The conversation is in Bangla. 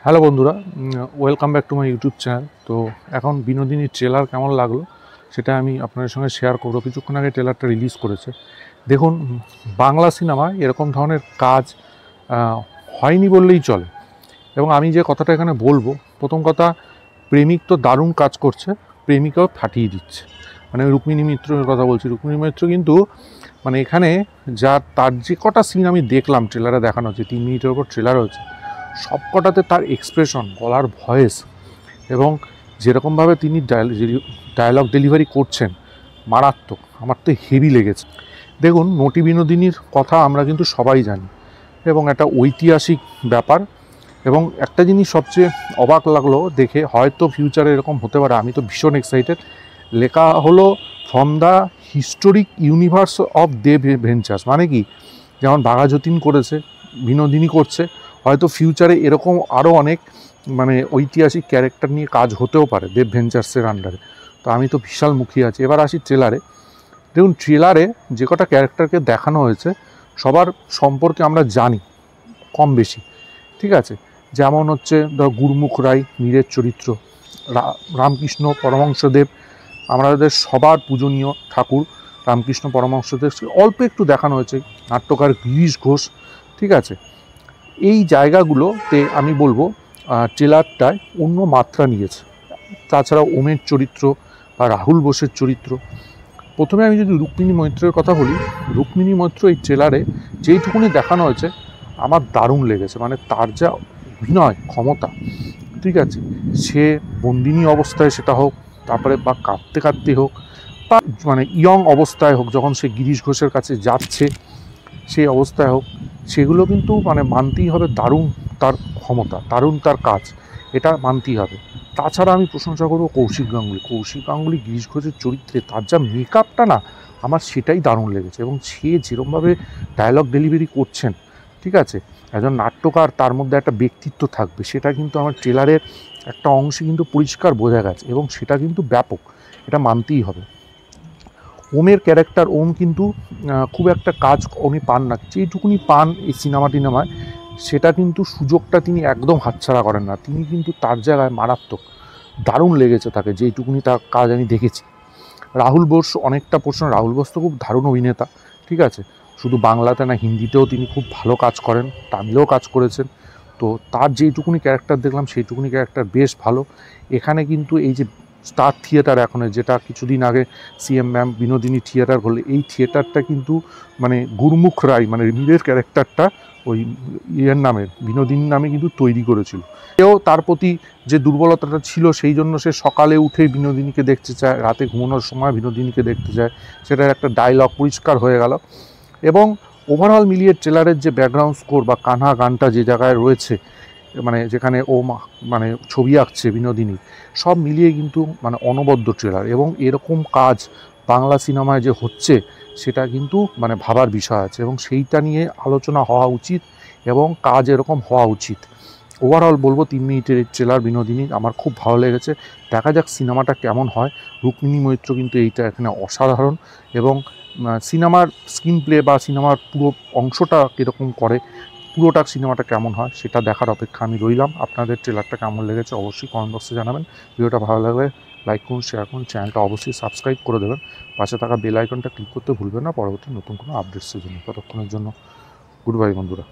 হ্যালো বন্ধুরা, welcome back to my YouTube channel. তো এখন বিনোদিনীর ট্রেলার কেমন লাগলো সেটা আমি আপনাদের সঙ্গে শেয়ার করবো। কিছুক্ষণ আগে ট্রেলারটা রিলিজ করেছে। দেখুন, বাংলা সিনেমায় এরকম ধরনের কাজ হয়নি বললেই চলে। এবং আমি যে কথাটা এখানে বলবো, প্রথম কথা, প্রেমিক তো দারুণ কাজ করছে, প্রেমিকাও ফাটিয়ে দিচ্ছে। মানে রুক্মিণী মিত্রের কথা বলছি। রুক্মিণী মিত্র কিন্তু মানে এখানে তার যে কটা সিন আমি দেখলাম ট্রেলারে দেখানো হচ্ছে, 3 মিনিটের ওপর ট্রেলার হচ্ছে, সবকটাতে তার এক্সপ্রেশন, গলার ভয়েস এবং যেরকমভাবে তিনি ডায়লগ ডেলিভারি করছেন, মারাত্মক। আমার তো হেভি লেগেছে। দেখুন, নটি বিনোদিনীর কথা আমরা কিন্তু সবাই জানি এবং একটা ঐতিহাসিক ব্যাপার। এবং একটা জিনিস সবচেয়ে অবাক লাগলো দেখে, হয়তো ফিউচারে এরকম হতে পারে, আমি তো ভীষণ এক্সাইটেড। লেখা হলো from the historic universe of Dev ventures. মানে কি, যেমন বাঘাযতীন করেছে, বিনোদিনী করছে, হয়তো ফিউচারে এরকম আরও অনেক মানে ঐতিহাসিক ক্যারেক্টার নিয়ে কাজ হতেও পারে দেব ভেঞ্চার্সের আন্ডারে। তো আমি তো বিশাল মুখিয়ে আছি। এবার আসি ট্রেলারে। দেখুন, ট্রেলারে যে কটা ক্যারেক্টারকে দেখানো হয়েছে সবার সম্পর্কে আমরা জানি কম বেশি, ঠিক আছে। যেমন হচ্ছে গুরমুখ রায়, মীরের চরিত্র, রামকৃষ্ণ পরমহংসদেব, আমাদের সবার পূজনীয় ঠাকুর রামকৃষ্ণ পরমহংসদেব অল্প একটু দেখানো হয়েছে, নাট্যকার গিরিশ ঘোষ, ঠিক আছে। এই জায়গাগুলোতে আমি বলবো ট্রেলারটায় অন্য মাত্রা নিয়েছে। তাছাড়া ওমের চরিত্র বা রাহুল বোসের চরিত্র। প্রথমে আমি যদি রুক্মিণী মৈত্রের কথা বলি, রুক্মিণী মৈত্র এই ট্রেলারে যেইটুকুনি দেখানো হয়েছে আমার দারুণ লেগেছে। মানে তার যা অভিনয় ক্ষমতা, ঠিক আছে, সে বন্দিনী অবস্থায় সেটা হোক, তারপরে বা কাঁদতে কাঁদতে হোক, বা মানে ইয়ং অবস্থায় হোক, যখন সে গিরিশ ঘোষের কাছে যাচ্ছে সেই অবস্থায় হোক, সেগুলো কিন্তু মানে মানতেই হবে। দারুণ তার ক্ষমতা, দারুণ তার কাজ, এটা মানতেই হবে। তাছাড়া আমি প্রশংসা করবো কৌশিক গাঙ্গুলি গিরিশ ঘোষের চরিত্রে তার যা মেকআপটা না, আমার সেটাই দারুণ লেগেছে। এবং সে যেরকমভাবে ডায়লগ ডেলিভারি করছেন, ঠিক আছে, একজন নাট্যকার, তার মধ্যে একটা ব্যক্তিত্ব থাকবে, সেটা কিন্তু আমার ট্রেলারের একটা অংশে কিন্তু পরিষ্কার বোঝা গেছে এবং সেটা কিন্তু ব্যাপক, এটা মানতেই হবে। ওমের ক্যারেক্টার, ওম কিন্তু খুব একটা কাজ উনি পান না, যেইটুকুনি পান এই সিনেমায় সেটা কিন্তু সুযোগটা তিনি একদম হাতছাড়া করেন না। তিনি কিন্তু তার জায়গায় মারাত্মক, দারুণ লেগেছে তাকে, যেইটুকুনি তার কাজ আমি দেখেছি। রাহুল বোস অনেকটা প্রশ্ন, রাহুল বোস তো খুব দারুণ অভিনেতা, ঠিক আছে। শুধু বাংলাতে না, হিন্দিতেও তিনি খুব ভালো কাজ করেন, তামিলেও কাজ করেছেন। তো তার যেইটুকুনি ক্যারেক্টার দেখলাম সেইটুকুনি ক্যারেক্টার বেশ ভালো। এখানে কিন্তু এই যে স্টার থিয়েটার, এখন যেটা কিছুদিন আগে সিএম ম্যাম বিনোদিনী থিয়েটার হলে, এই থিয়েটারটা কিন্তু মানে গুরমুখ রায়, মানে মীরের ক্যারেক্টারটা ওই ইয়ের নামে, বিনোদিনীর নামে কিন্তু তৈরি করেছিল। সেও তার প্রতি যে দুর্বলতাটা ছিল, সেই জন্য সে সকালে উঠে বিনোদিনীকে দেখতে চায়, রাতে ঘুমানোর সময় বিনোদিনীকে দেখতে চায়, সেটার একটা ডায়লগ পরিষ্কার হয়ে গেল। এবং ওভারঅল মিলিয়ে ট্রেলারের যে ব্যাকগ্রাউন্ড স্কোর বা কান্না গানটা যে জায়গায় রয়েছে, মানে যেখানে ও মানে ছবি আঁকছে বিনোদিনী, সব মিলিয়ে কিন্তু মানে অনবদ্য ট্রেলার। এবং এরকম কাজ বাংলা সিনেমায় যে হচ্ছে সেটা কিন্তু মানে ভাবার বিষয় আছে, এবং সেইটা নিয়ে আলোচনা হওয়া উচিত এবং কাজ এরকম হওয়া উচিত। ওভারঅল বলবো 3 মিনিটের এই ট্রেলার বিনোদিনী আমার খুব ভালো লেগেছে। দেখা যাক সিনেমাটা কেমন হয়। রুক্মিণী মৈত্র কিন্তু এইটা এখানে অসাধারণ। এবং সিনেমার স্ক্রিন প্লে বা সিনেমার পুরো অংশটা কীরকম করে, পুরোটা সিনেমাটা কেমন হয় সেটা দেখার অপেক্ষা আমি রইলাম। আপনাদের ট্রেলারটা কেমন লেগেছে অবশ্যই কমেন্ট বক্সে জানাবেন। ভিডিওটা ভালো লাগলে লাইক করুন, শেয়ার করুন, চ্যানেলটা অবশ্যই সাবস্ক্রাইব করে দেবেন। পাশে থাকা বেল আইকনটা ক্লিক করতে ভুলবেন না পরবর্তী নতুন কোনো আপডেটসের জন্য। ততক্ষণের জন্য গুড বাই বন্ধুরা।